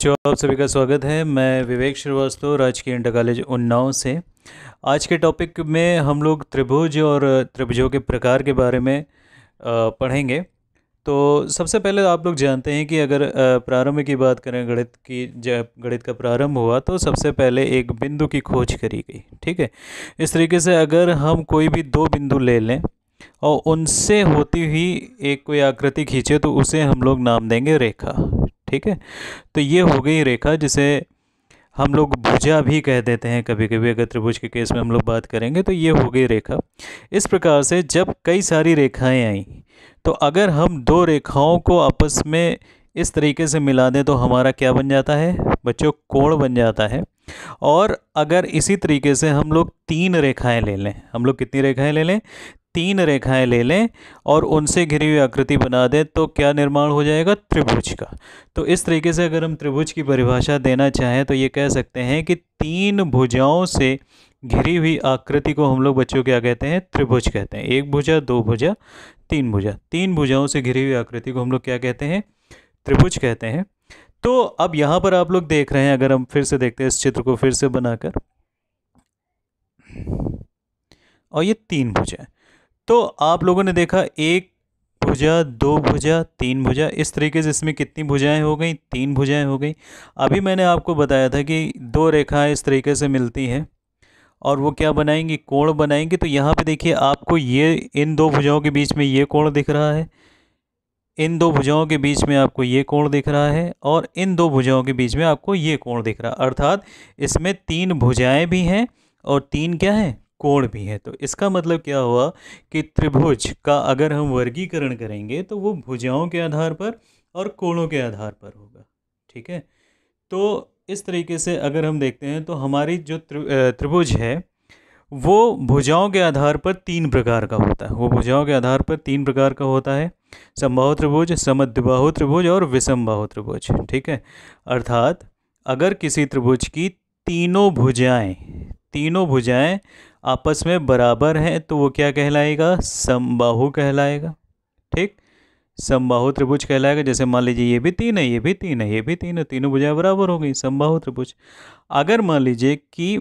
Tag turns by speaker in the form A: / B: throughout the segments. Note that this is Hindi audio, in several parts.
A: जो आप सभी का स्वागत है। मैं विवेक श्रीवास्तव, राजकीय इंटर कॉलेज उन्नाव से। आज के टॉपिक में हम लोग त्रिभुज और त्रिभुजों के प्रकार के बारे में पढ़ेंगे। तो सबसे पहले आप लोग जानते हैं कि अगर प्रारंभ की बात करें, जब गणित का प्रारंभ हुआ तो सबसे पहले एक बिंदु की खोज करी गई। ठीक है। इस तरीके से अगर हम कोई भी दो बिंदु ले लें और उनसे होती हुई एक कोई आकृति खींचे तो उसे हम लोग नाम देंगे रेखा। ठीक है। तो ये हो गई रेखा, जिसे हम लोग भुजा भी कह देते हैं कभी कभी। अगर त्रिभुज के केस में हम लोग बात करेंगे तो ये हो गई रेखा। इस प्रकार से जब कई सारी रेखाएं आई तो अगर हम दो रेखाओं को आपस में इस तरीके से मिला दें तो हमारा क्या बन जाता है बच्चों? कोण बन जाता है। और अगर इसी तरीके से हम लोग तीन रेखाएं ले लें, हम लोग कितनी रेखाएं ले लें? तीन रेखाएं ले लें और उनसे घिरी हुई आकृति बना दें तो क्या निर्माण हो जाएगा? त्रिभुज का। तो इस तरीके से अगर हम त्रिभुज की परिभाषा देना चाहें तो ये कह सकते हैं कि तीन भुजाओं से घिरी हुई आकृति को हम लोग बच्चों क्या कहते हैं? त्रिभुज कहते हैं। एक भुजा, दो भुजा, तीन भुजा, तीन भुजाओं से घिरी हुई आकृति को हम लोग क्या कहते हैं? त्रिभुज कहते हैं। तो अब यहाँ पर आप लोग देख रहे हैं, अगर हम फिर से देखते हैं इस चित्र को फिर से बनाकर, और ये तीन भुजा है। तो आप लोगों ने देखा एक भुजा, दो भुजा, तीन भुजा, इस तरीके से इसमें कितनी भुजाएं हो गई? तीन भुजाएं हो गई। अभी मैंने आपको बताया था कि दो रेखाएं इस तरीके से मिलती हैं और वो क्या बनाएंगी? कोण बनाएंगी। तो यहाँ पे देखिए, आपको ये इन दो भुजाओं के बीच में ये कोण दिख रहा है, इन दो भुजाओं के बीच में आपको ये कोण दिख रहा है, और इन दो भुजाओं के बीच में आपको ये कोण दिख रहा है। अर्थात इसमें तीन भुजाएं भी हैं और तीन क्या हैं? कोण भी है। तो इसका मतलब क्या हुआ कि त्रिभुज का अगर हम वर्गीकरण करेंगे तो वो भुजाओं के आधार पर और कोणों के आधार पर होगा। ठीक है। तो इस तरीके से अगर हम देखते हैं तो हमारी जो त्रिभुज है वो भुजाओं के आधार पर तीन प्रकार का होता है। वो भुजाओं के आधार पर तीन प्रकार का होता है: समबाहु त्रिभुज, समद्विबाहु त्रिभुज और विषमबाहु त्रिभुज। ठीक है। अर्थात अगर किसी त्रिभुज की तीनों भुजाएं आपस में बराबर हैं तो वो क्या कहलाएगा? समबाहु कहलाएगा। ठीक। समबाहु त्रिभुज कहलाएगा। जैसे मान लीजिए ये भी तीन है, ये भी तीन है, ये भी तीन है, तीनों भुजाएं बराबर हो गई, समबाहु त्रिभुज। अगर मान लीजिए कि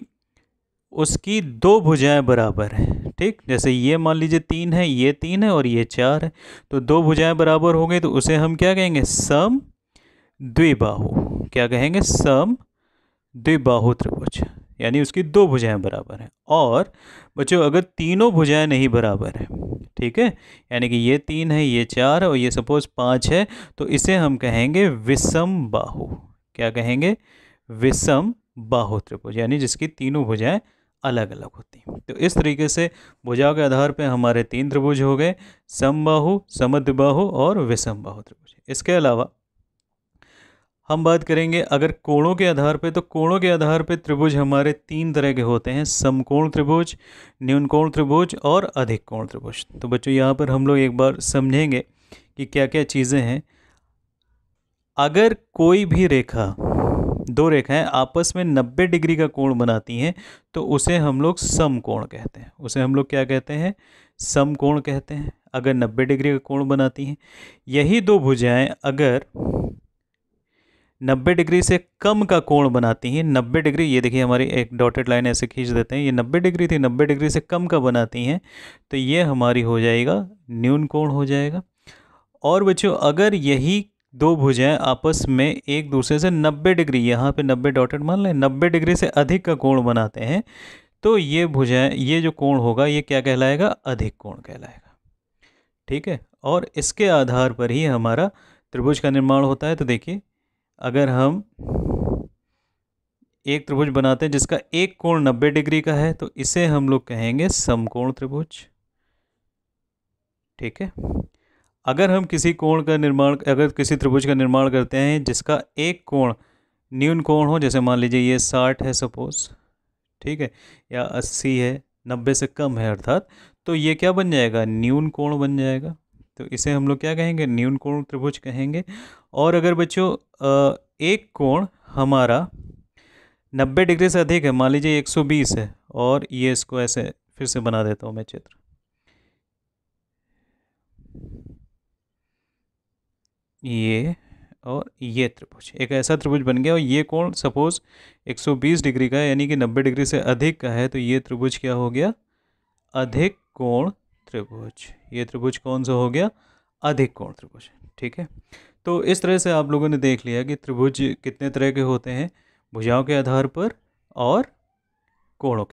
A: उसकी दो भुजाएं बराबर हैं, ठीक, जैसे ये मान लीजिए तीन है, ये तीन है और ये चार है, तो दो भुजाएं बराबर हो गई तो उसे हम क्या कहेंगे? सम द्विबाहु। क्या कहेंगे? सम द्विबाहु त्रिभुज। यानी उसकी दो भुजाएं बराबर हैं। और बच्चों अगर तीनों भुजाएं नहीं बराबर हैं, ठीक है, यानी कि ये तीन है, ये चार है और ये सपोज पाँच है, तो इसे हम कहेंगे विषम बाहु। क्या कहेंगे? विषम बाहु त्रिभुज, यानी जिसकी तीनों भुजाएं अलग अलग होती हैं। तो इस तरीके से भुजाओं के आधार पर हमारे तीन त्रिभुज हो गए: समबाहु, समद्विबाहु और विषम बाहु त्रिभुज। इसके अलावा हम बात करेंगे अगर कोणों के आधार पे, तो कोणों के आधार पे त्रिभुज हमारे तीन तरह के होते हैं: समकोण त्रिभुज, न्यून कोण त्रिभुज और अधिक कोण त्रिभुज। तो बच्चों यहाँ पर हम लोग एक बार समझेंगे कि क्या क्या चीज़ें हैं। अगर कोई भी रेखा, दो रेखाएं आपस में 90 डिग्री का कोण बनाती हैं तो उसे हम लोग समकोण कहते हैं। उसे हम लोग क्या कहते हैं? समकोण कहते हैं। अगर 90 डिग्री का कोण बनाती हैं, यही दो भुजाएं अगर 90 डिग्री से कम का कोण बनाती हैं, 90 डिग्री, ये देखिए हमारी एक डॉटेड लाइन ऐसे खींच देते हैं, ये 90 डिग्री थी, 90 डिग्री से कम का बनाती हैं तो ये हमारी हो जाएगा न्यून कोण हो जाएगा। और बच्चों अगर यही दो भुजाएं आपस में एक दूसरे से 90 डिग्री, यहाँ पे 90 डॉटेड मान लें, 90 डिग्री से अधिक का कोण बनाते हैं तो ये भुजाएं, ये जो कोण होगा ये क्या कहलाएगा? अधिक कोण कहलाएगा। ठीक है। और इसके आधार पर ही हमारा त्रिभुज का निर्माण होता है। तो देखिए, अगर हम एक त्रिभुज बनाते हैं जिसका एक कोण 90 डिग्री का है तो इसे हम लोग कहेंगे समकोण त्रिभुज। ठीक है। अगर हम किसी कोण का निर्माण, अगर किसी त्रिभुज का निर्माण करते हैं जिसका एक कोण न्यून कोण हो, जैसे मान लीजिए ये 60 है सपोज, ठीक है, या 80 है, 90 से कम है अर्थात, तो ये क्या बन जाएगा? न्यून कोण बन जाएगा। तो इसे हम लोग क्या कहेंगे? न्यून कोण त्रिभुज कहेंगे। और अगर बच्चों एक कोण हमारा 90 डिग्री से अधिक है, मान लीजिए 120 है, और ये इसको ऐसे फिर से बना देता हूँ मैं चित्र, ये और ये त्रिभुज, एक ऐसा त्रिभुज बन गया। और ये कोण सपोज 120 डिग्री का है, यानी कि 90 डिग्री से अधिक का है, तो ये त्रिभुज क्या हो गया? अधिक कोण त्रिभुज। ये त्रिभुज कौन सा हो गया? अधिक कोण त्रिभुज। ठीक है, तो इस तरह से आप लोगों ने देख लिया कि त्रिभुज कितने तरह के होते हैं, भुजाओं के आधार पर और कोणों